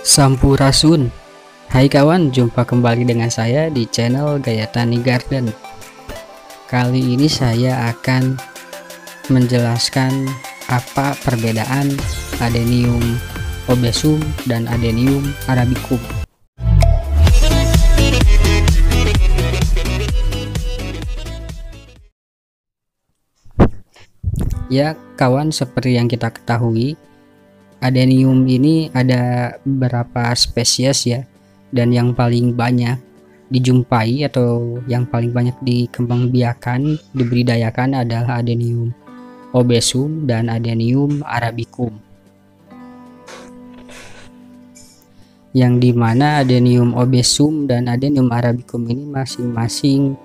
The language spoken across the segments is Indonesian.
Sampurasun. Hai kawan, jumpa kembali dengan saya di channel Gaya Tani Garden. Kali ini saya akan menjelaskan apa perbedaan Adenium obesum dan Adenium arabicum. Ya kawan, seperti yang kita ketahui, Adenium ini ada beberapa spesies ya, dan yang paling banyak dijumpai atau yang paling banyak dikembangbiakan, dibudidayakan adalah Adenium obesum dan Adenium arabicum. Yang dimana Adenium obesum dan Adenium arabicum ini masing-masing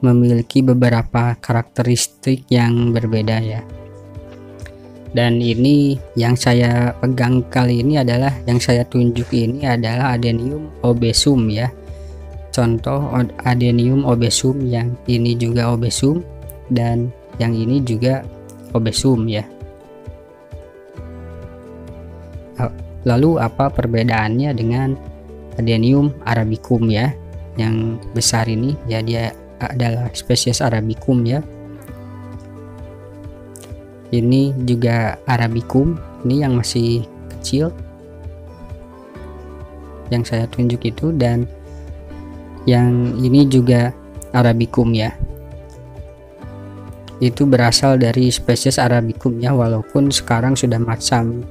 memiliki beberapa karakteristik yang berbeda ya. Dan ini yang saya pegang kali ini adalah, yang saya tunjuk ini adalah Adenium obesum ya. Contoh Adenium obesum, yang ini juga obesum dan yang ini juga obesum ya. Lalu apa perbedaannya dengan Adenium arabicum ya? Yang besar ini ya, dia adalah spesies arabicum ya. Ini juga arabicum, ini yang masih kecil yang saya tunjuk itu, dan yang ini juga arabicum ya. Itu berasal dari spesies arabicum ya, walaupun sekarang sudah macam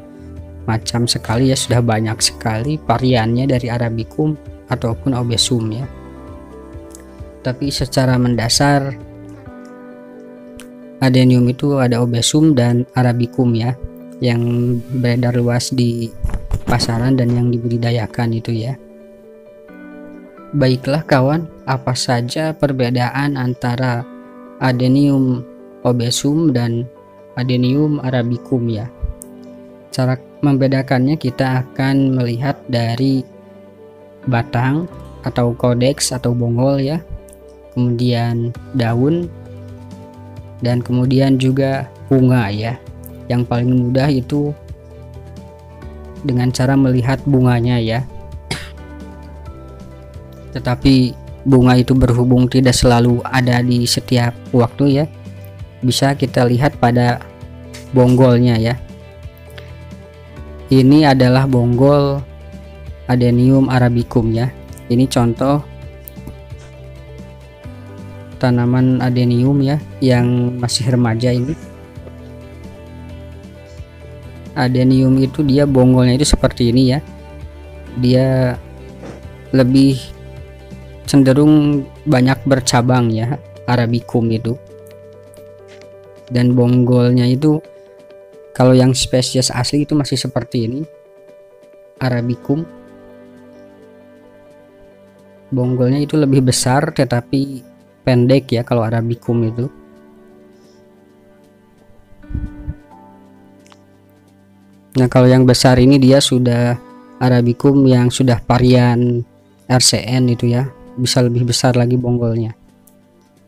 sekali ya, sudah banyak sekali variannya dari arabicum ataupun obesum ya. Tapi secara mendasar Adenium itu ada obesum dan arabicum ya, yang beredar luas di pasaran dan yang dibudidayakan itu ya. Baiklah kawan, apa saja perbedaan antara Adenium obesum dan Adenium arabicum ya? Cara membedakannya kita akan melihat dari batang atau kodeks atau bonggol ya, kemudian daun, dan kemudian juga bunga ya. Yang paling mudah itu dengan cara melihat bunganya ya. Tetapi bunga itu berhubung tidak selalu ada di setiap waktu ya, bisa kita lihat pada bonggolnya ya. Ini adalah bonggol Adenium arabicum ya. Ini contoh tanaman adenium ya, yang masih remaja ini. Adenium itu dia bonggolnya itu seperti ini ya, dia lebih cenderung banyak bercabang ya, arabicum itu. Dan bonggolnya itu, kalau yang spesies asli itu masih seperti ini, arabicum. Bonggolnya itu lebih besar tetapi pendek ya kalau arabicum itu. Nah kalau yang besar ini dia sudah arabicum yang sudah varian RCN itu ya, bisa lebih besar lagi bonggolnya.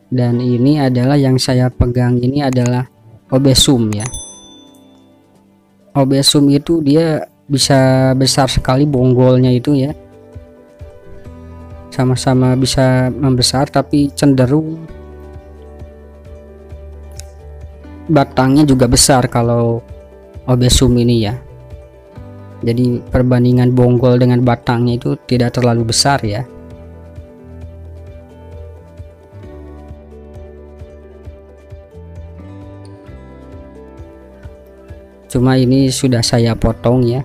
Dan ini adalah yang saya pegang ini adalah obesum ya. Obesum itu dia bisa besar sekali bonggolnya itu ya, sama-sama bisa membesar, tapi cenderung batangnya juga besar kalau obesum ini ya. Jadi perbandingan bonggol dengan batangnya itu tidak terlalu besar ya. Cuma ini sudah saya potong ya,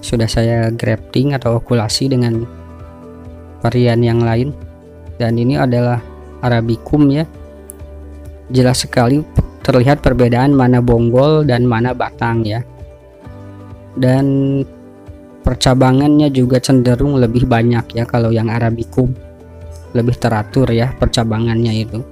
sudah saya grafting atau okulasi dengan varian yang lain. Dan ini adalah arabicum ya. Jelas sekali terlihat perbedaan mana bonggol dan mana batang ya. Dan percabangannya juga cenderung lebih banyak ya, kalau yang arabicum lebih teratur ya percabangannya itu.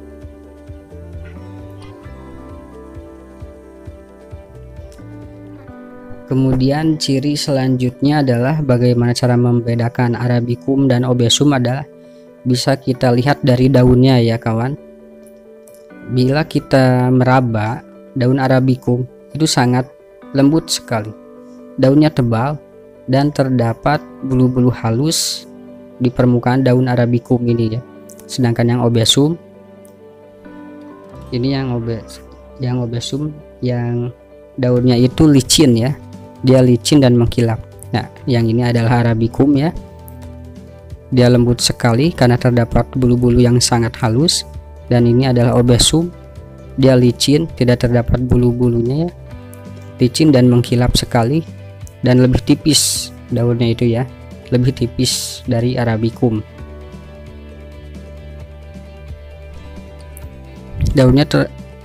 Kemudian ciri selanjutnya adalah bagaimana cara membedakan arabicum dan obesum adalah bisa kita lihat dari daunnya ya kawan. Bila kita meraba daun arabicum itu sangat lembut sekali, daunnya tebal dan terdapat bulu-bulu halus di permukaan daun Arabicum ini ya. Sedangkan yang obesum ini yang obesum yang daunnya itu licin ya, dia licin dan mengkilap. Nah, yang ini adalah Arabicum ya, dia lembut sekali karena terdapat bulu-bulu yang sangat halus. Dan ini adalah obesum, dia licin, tidak terdapat bulu-bulunya ya, licin dan mengkilap sekali, dan lebih tipis daunnya itu ya, lebih tipis dari Arabicum. Daunnya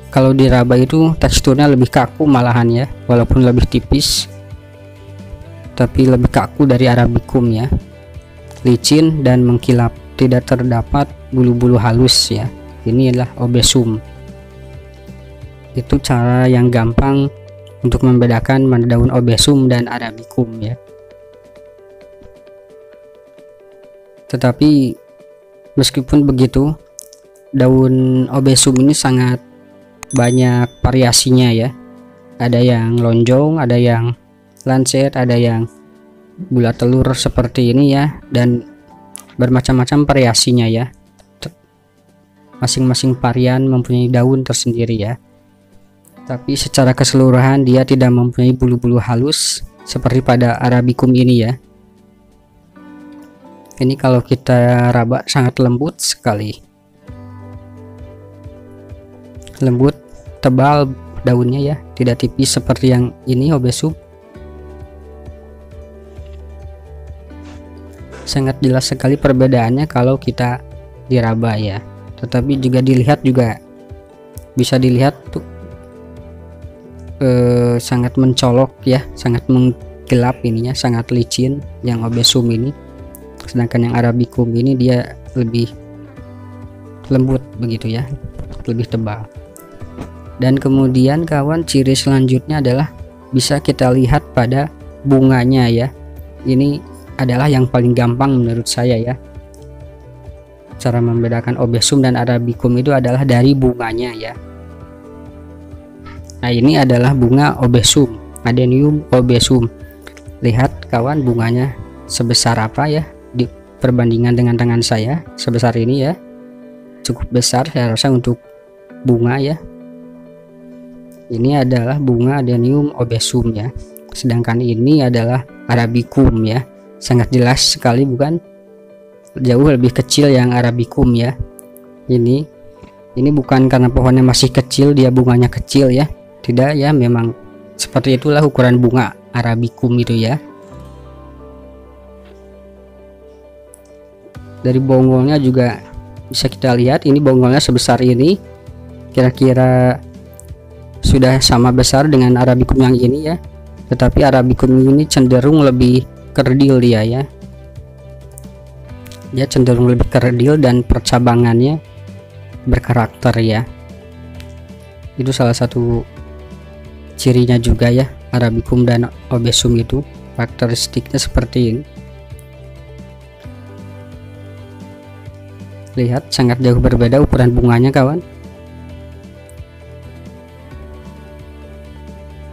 kalau diraba itu teksturnya lebih kaku malahan ya, walaupun lebih tipis tapi lebih kaku dari Arabicum ya, licin dan mengkilap, tidak terdapat bulu-bulu halus ya. Ini adalah obesum. Itu cara yang gampang untuk membedakan mana daun obesum dan Arabicum ya. Tetapi meskipun begitu, daun obesum ini sangat banyak variasinya ya. Ada yang lonjong, ada yang lancet, ada yang bulat telur seperti ini ya, dan bermacam-macam variasinya ya. Masing-masing varian mempunyai daun tersendiri ya. Tapi secara keseluruhan dia tidak mempunyai bulu-bulu halus seperti pada Arabicum ini ya. Ini kalau kita raba sangat lembut sekali, lembut, tebal daunnya ya, tidak tipis seperti yang ini obesum. Sangat jelas sekali perbedaannya kalau kita diraba ya. Tetapi juga dilihat juga bisa dilihat tuh sangat mencolok ya, sangat mengkilap ininya, sangat licin yang obesum ini. Sedangkan yang Arabicum ini dia lebih lembut begitu ya, lebih tebal. Dan kemudian kawan, ciri selanjutnya adalah bisa kita lihat pada bunganya ya. Ini adalah yang paling gampang menurut saya ya. Cara membedakan obesum dan Arabicum itu adalah dari bunganya ya. Nah, ini adalah bunga obesum, Adenium obesum. Lihat kawan, bunganya sebesar apa ya, di perbandingan dengan tangan saya, sebesar ini ya. Cukup besar saya rasa untuk bunga ya. Ini adalah bunga Adenium obesum ya. Sedangkan ini adalah Arabicum ya. Sangat jelas sekali bukan? Jauh lebih kecil yang Arabicum ya. Ini bukan karena pohonnya masih kecil dia bunganya kecil ya. Tidak ya, memang seperti itulah ukuran bunga Arabicum itu ya. Dari bonggolnya juga bisa kita lihat, ini bonggolnya sebesar ini. Kira-kira sudah sama besar dengan Arabicum yang ini ya. Tetapi Arabicum ini cenderung lebih kerdil dia ya. Dia cenderung lebih kerdil dan percabangannya berkarakter ya. Itu salah satu cirinya juga ya, Arabicum dan obesum itu karakteristiknya seperti ini. Lihat sangat jauh berbeda ukuran bunganya kawan.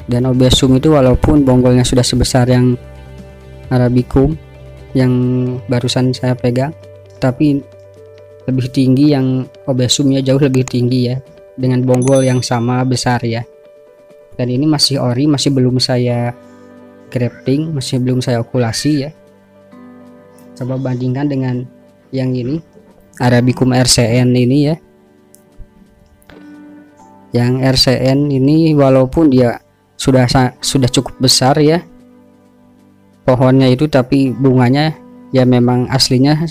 Dan obesum itu walaupun bonggolnya sudah sebesar yang Arabicum yang barusan saya pegang, tapi lebih tinggi yang obesumnya, jauh lebih tinggi ya, dengan bonggol yang sama besar ya. Dan ini masih ori, masih belum saya grafting, masih belum saya okulasi ya. Coba bandingkan dengan yang ini, Arabicum RCN ini ya. Yang RCN ini walaupun dia sudah cukup besar ya pohonnya itu, tapi bunganya ya memang aslinya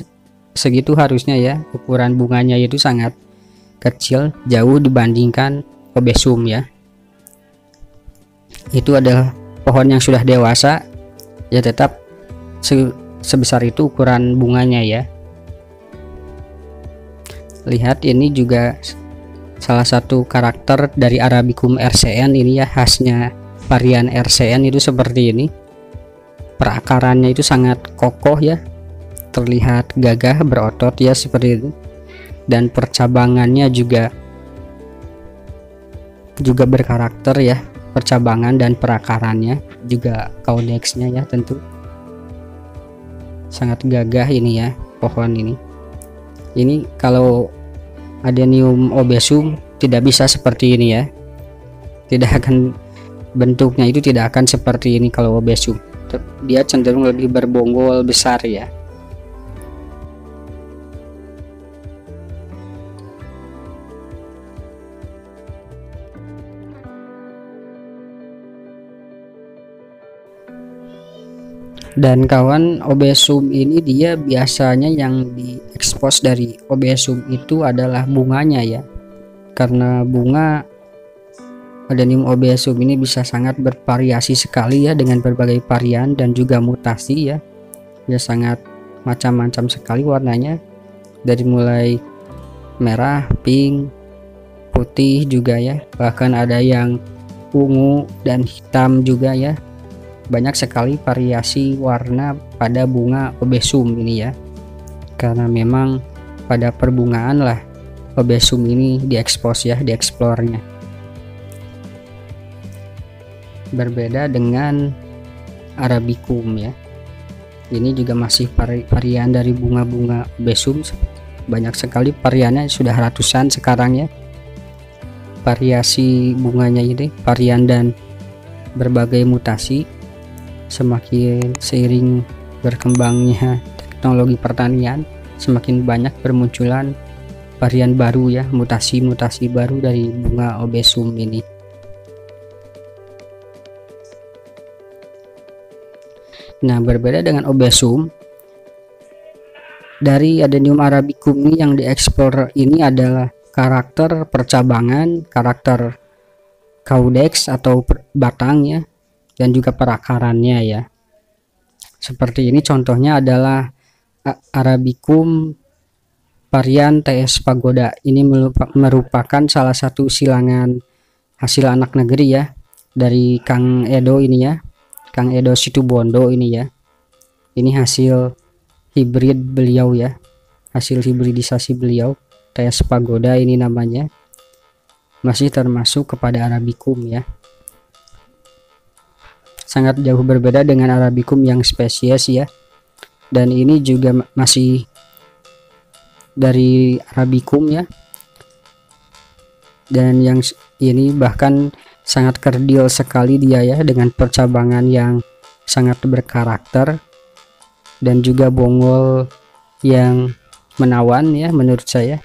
segitu harusnya ya. Ukuran bunganya itu sangat kecil jauh dibandingkan obesum ya. Itu adalah pohon yang sudah dewasa ya, tetap sebesar itu ukuran bunganya ya. Lihat, ini juga salah satu karakter dari Arabicum RCN ini ya, khasnya varian RCN itu seperti ini. Perakarannya itu sangat kokoh ya, terlihat gagah berotot ya seperti itu. Dan percabangannya juga berkarakter ya, percabangan dan perakarannya juga, kaudexnya ya tentu sangat gagah ini ya pohon ini. Ini kalau Adenium obesum tidak bisa seperti ini ya, tidak akan, bentuknya itu tidak akan seperti ini kalau obesum. Dia cenderung lebih berbonggol besar ya. Dan kawan, obesum ini dia biasanya yang diekspos dari obesum itu adalah bunganya ya, karena bunga Adenium obesum ini bisa sangat bervariasi sekali ya, dengan berbagai varian dan juga mutasi ya. Dia sangat macam-macam sekali warnanya, dari mulai merah, pink, putih juga ya, bahkan ada yang ungu dan hitam juga ya. Banyak sekali variasi warna pada bunga obesum ini ya, karena memang pada perbungaan lah obesum ini diekspos ya, dieksplornya. Berbeda dengan Arabicum ya, ini juga masih varian dari bunga-bunga obesum. Banyak sekali variannya, sudah ratusan sekarang ya variasi bunganya ini, varian dan berbagai mutasi. Semakin seiring berkembangnya teknologi pertanian, semakin banyak bermunculan varian baru ya, mutasi-mutasi baru dari bunga obesum ini. Nah, berbeda dengan obesum, dari Adenium arabicum ini yang dieksplor ini adalah karakter percabangan, karakter caudex atau batang ya, dan juga perakarannya ya. Seperti ini contohnya adalah Arabicum varian TS Pagoda. Ini merupakan salah satu silangan hasil anak negeri ya, dari Kang Edo ini ya, Kang Edo Situbondo ini ya. Ini hasil hibrid beliau ya, hasil hibridisasi beliau. TS Pagoda ini namanya, masih termasuk kepada Arabicum ya. Sangat jauh berbeda dengan Arabicum yang spesies ya, dan ini juga masih dari Arabicum ya, dan yang ini bahkan sangat kerdil sekali dia ya, dengan percabangan yang sangat berkarakter dan juga bonggol yang menawan ya menurut saya.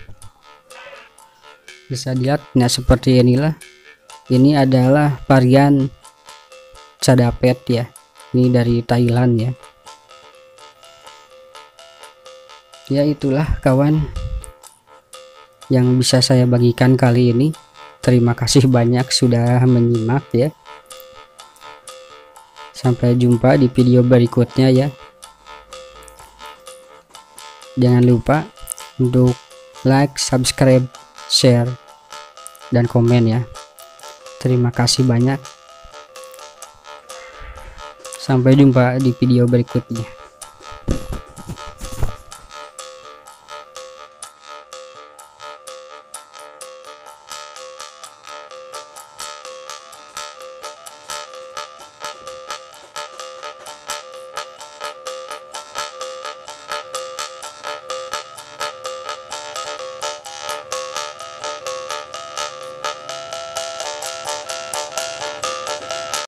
Bisa dilihat, nah seperti inilah, ini adalah varian Cadapet ya, ini dari Thailand ya. Ya itulah kawan yang bisa saya bagikan kali ini. Terima kasih banyak sudah menyimak ya. Sampai jumpa di video berikutnya ya. Jangan lupa untuk like, subscribe, share, dan komen ya. Terima kasih banyak. Sampai jumpa di video berikutnya.